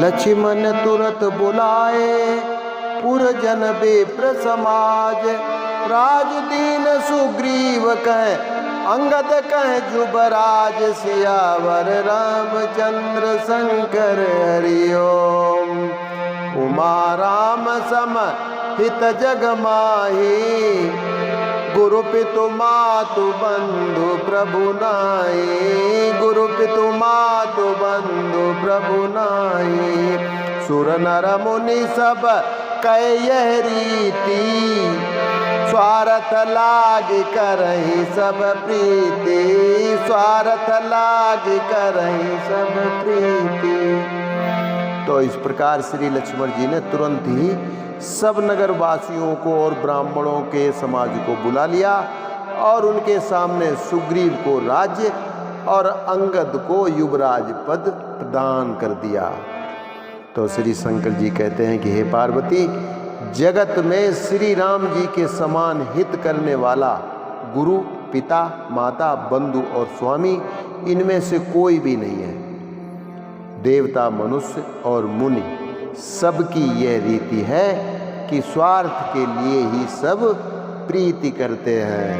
लक्ष्मण तुरत बुलाए पुरजन विप्र समाज। राज दीन सुग्रीव कह अंगद कह जुबराज। सियावर रामचंद्र शंकर हरि ओम। उमा राम सम हित जग माही। गुरु पितु मातु बंधु प्रभु नाई। गुरु पितु मातु बंधु प्रभु नाई। सुर नर मुनि सब कह यह रीति। स्वार्थ लाग करहि सब प्रीति। स्वार्थ लाग करहि सब प्रीति। तो इस प्रकार श्री लक्ष्मण जी ने तुरंत ही सब नगरवासियों को और ब्राह्मणों के समाज को बुला लिया और उनके सामने सुग्रीव को राज्य और अंगद को युवराज पद प्रदान कर दिया। तो श्री शंकर जी कहते हैं कि हे पार्वती, जगत में श्री राम जी के समान हित करने वाला गुरु, पिता, माता, बंधु और स्वामी इनमें से कोई भी नहीं है। देवता, मनुष्य और मुनि सबकी यह रीति है कि स्वार्थ के लिए ही सब प्रीति करते हैं।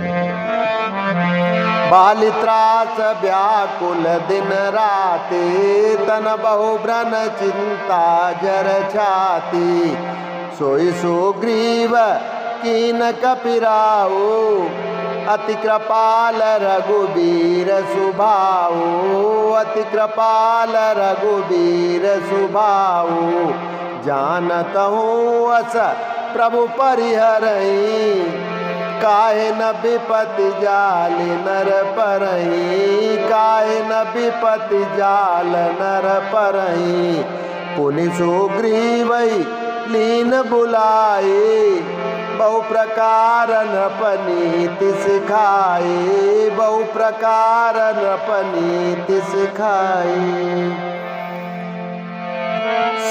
बालित्रास व्याकुल दिन राति। तन बहु ब्रन चिंता जर छाती। सोई सुग्रीव कीन कपिराऊ। अति कृपाल रघुबीर सुभाऊ। अति कृपाल रघुबीर सुभाऊ। जानत हूँ अस प्रभु परिहरहि। काहे न विपति जाल नर परहि। काहे न विपति जाल नर परहि। पुनि सुग्रीव लीन बुलाए। बहु प्रकार नृपनीति सिखाए। बहु प्रकार नृपनीति सिखाए।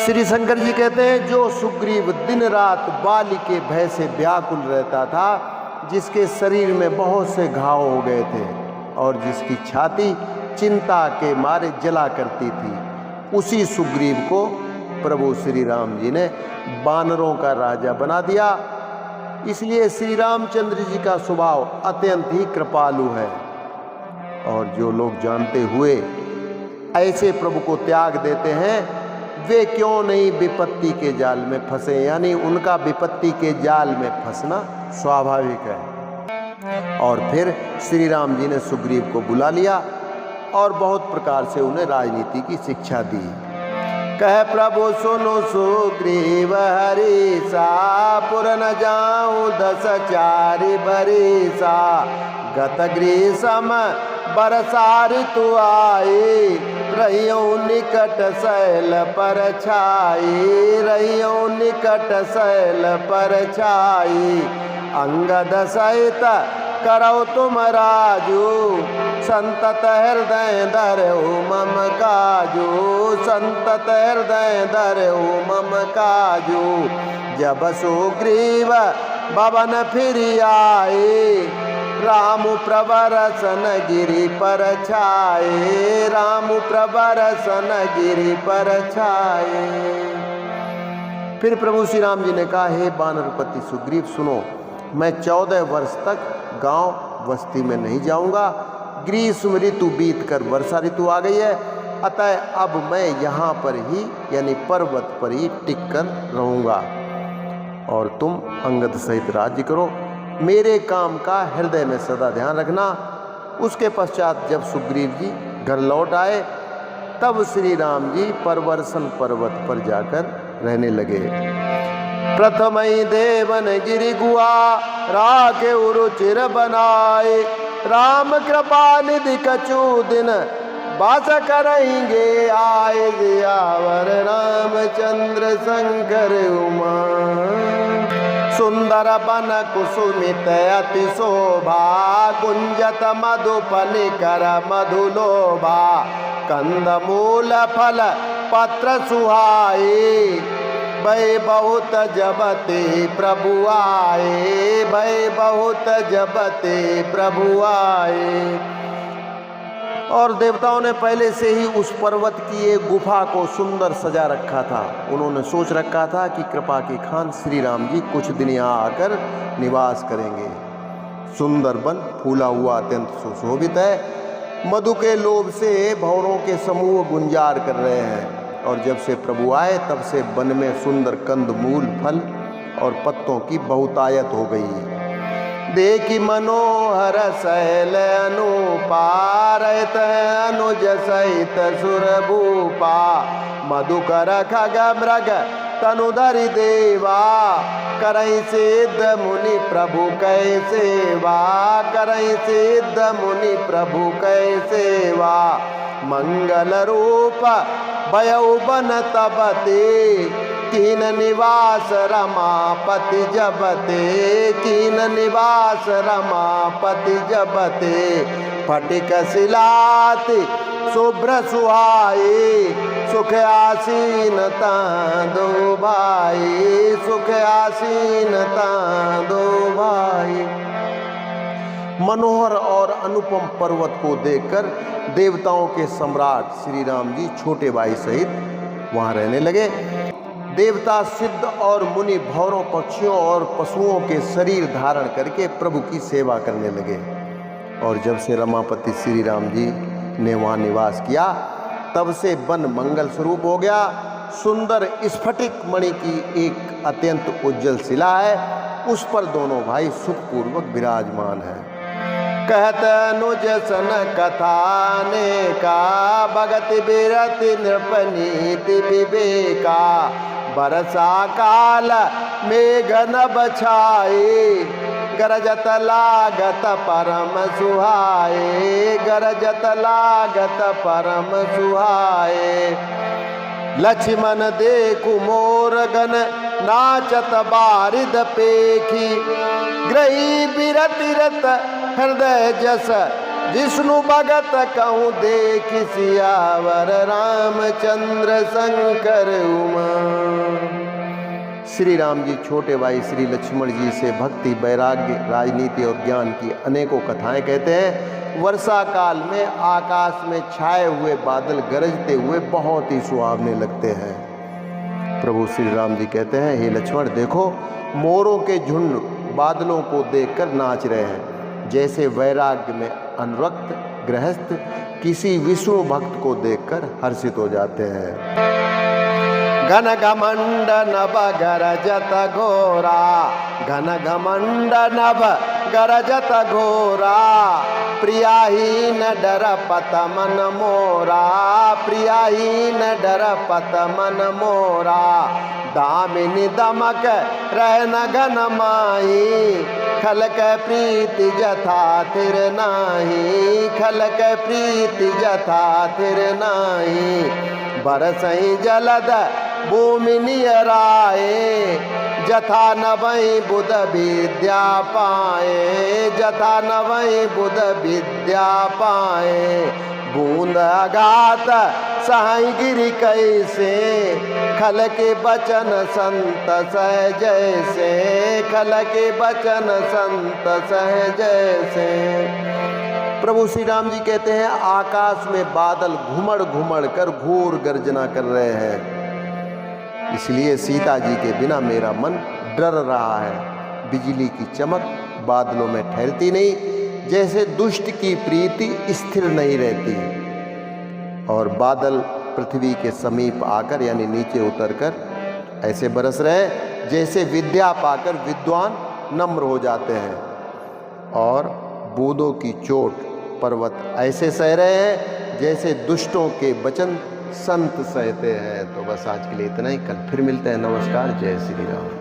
श्री शंकर जी कहते हैं, जो सुग्रीव दिन रात बाली के भय से व्याकुल रहता था, जिसके शरीर में बहुत से घाव हो गए थे और जिसकी छाती चिंता के मारे जला करती थी, उसी सुग्रीव को प्रभु श्री राम जी ने बानरों का राजा बना दिया। इसलिए श्री रामचंद्र जी का स्वभाव अत्यंत ही कृपालु है। और जो लोग जानते हुए ऐसे प्रभु को त्याग देते हैं, वे क्यों नहीं विपत्ति के जाल में फंसे। यानी उनका विपत्ति के जाल में फंसना स्वाभाविक है। और फिर श्री राम जी ने सुग्रीव को बुला लिया और बहुत प्रकार से उन्हें राजनीति की शिक्षा दी। कह प्रभु सुनो सुग्रीव हरीसा। पुर न जाऊं 10 चारि बरिसा। गत ग्रीसम बरसा ऋतु आए। रहियो निकट शैल पर छाई। रहियो निकट शैल पर छाई। अंगद सहित करौ तुम राजू। संतत हृदय धरऊ मम काजू। संतत हृदय धरऊ मम काजू। जब सुग्रीव भवन फिर आए। राम प्रवर सन गिरि पर छाए। राम प्रवर सन गिरि पर छाए। फिर प्रभु श्री राम जी ने कहा, हे बानरपति सुग्रीव सुनो, मैं 14 वर्ष तक गांव बस्ती में नहीं जाऊंगा। ग्रीष्म ऋतु बीत कर वर्षा ऋतु आ गई है, अतः अब मैं यहाँ पर ही यानी पर्वत पर ही टिक कर रहूँगा और तुम अंगद सहित राज्य करो। मेरे काम का हृदय में सदा ध्यान रखना। उसके पश्चात जब सुग्रीव जी घर लौट आए, तब श्री राम जी परवर्षण पर्वत पर जाकर रहने लगे। प्रथम ही देवन गिरि गुआ। राखे रुचिर बनाए। राम कृपा निधि कछु दिन वास करेंगे आए। जियावर रामचंद्र शंकर उमा। सुंदर बन कुसुमित अति शोभा। गुंजत मधुपनि कर मधुलोभा। कंद मूल फल पत्र सुहाए। भय बहुत जबते प्रभु आए। भय बहुत जबते प्रभु आए। और देवताओं ने पहले से ही उस पर्वत की एक गुफा को सुंदर सजा रखा था। उन्होंने सोच रखा था कि कृपा के खान श्री राम जी कुछ दिन यहाँ आकर निवास करेंगे। सुंदर वन फूला हुआ अत्यंत सुशोभित है। मधु के लोभ से भंवरों के समूह गुंजार कर रहे हैं। और जब से प्रभु आए तब से वन में सुंदर कंद मूल फल और पत्तों की बहुतायत हो गई। देखी मनोहर शैल अनुपारत अनुज सहित सुरभूपा मधुकर खग मृग तनुधरि देवा करई सिद्ध मुनि प्रभु कै सेवा करई सिद्ध मुनि प्रभु कै सेवा मंगल रूप भयउ बन तबते कीन निवास रमापति जबते कीन निवास रमापति जबते फटिक शिलाति शुभ्र सुहाई सुख आसीन दो भाई सुख आसीन दो भाई। मनोहर और अनुपम पर्वत को देखकर देवताओं के सम्राट श्री राम जी छोटे भाई सहित वहां रहने लगे। देवता सिद्ध और मुनि भौरों पक्षियों और पशुओं के शरीर धारण करके प्रभु की सेवा करने लगे। और जब से रमापति श्री राम जी ने वहाँ निवास किया तब से वन मंगल स्वरूप हो गया। सुंदर स्फटिक मणि की एक अत्यंत उज्जवल शिला है, उस पर दोनों भाई सुखपूर्वक विराजमान हैं। कहत अनुज सन कथाने का भगति बिरति नृपनीति विवेका बरसा काल मेघ नभ छाए गरजत लागत परम सुहाए गरजत लागत परम सुहाए। लक्ष्मण देखु मोर गन नाचत बारिद पेखी ग्रही बिरति रत हृदय जस विष्णु भगत कहूँ देख सियावर रामचंद्र शंकर उमा। श्री राम जी छोटे भाई श्री लक्ष्मण जी से भक्ति वैराग्य राजनीति और ज्ञान की अनेकों कथाएं कहते हैं। वर्षा काल में आकाश में छाए हुए बादल गरजते हुए बहुत ही सुहावने लगते हैं। प्रभु श्री राम जी कहते हैं, हे लक्ष्मण देखो मोरों के झुंड बादलों को देखकर नाच रहे हैं, जैसे वैराग्य में अनुरक्त गृहस्थ किसी विष्णु भक्त को देखकर हर्षित हो जाते हैं। घन घमंड नभ गरजत घोरा घन घमंड नभ गरजत घोरा प्रियाहीन डर पत मन मोरा प्रियाहीन डर पत मन मोरा दामिनी दमक रहन घन माही खलक प्रीति जथा थिर नाही खलक प्रीति जथा थिर नाही बरसई जलद भूमि नियराए जथा नवई बुध विद्या पाए जथा नवई बुध विद्या पाए बूंद अगात सहाय गिरि कैसे खल के बचन संत सह जैसे खल के बचन संत सह जैसे। प्रभु श्री राम जी कहते हैं आकाश में बादल घुमड़ घुमड़ कर घोर गर्जना कर रहे हैं, इसलिए सीता जी के बिना मेरा मन डर रहा है। बिजली की चमक बादलों में ठहरती नहीं, जैसे दुष्ट की प्रीति स्थिर नहीं रहती। और बादल पृथ्वी के समीप आकर यानी नीचे उतरकर ऐसे बरस रहे जैसे विद्या पाकर विद्वान नम्र हो जाते हैं। और बूंदों की चोट पर्वत ऐसे सह रहे हैं जैसे दुष्टों के वचन संत सहते हैं। तो बस आज के लिए इतना ही, कल फिर मिलते हैं। नमस्कार, जय श्री राम।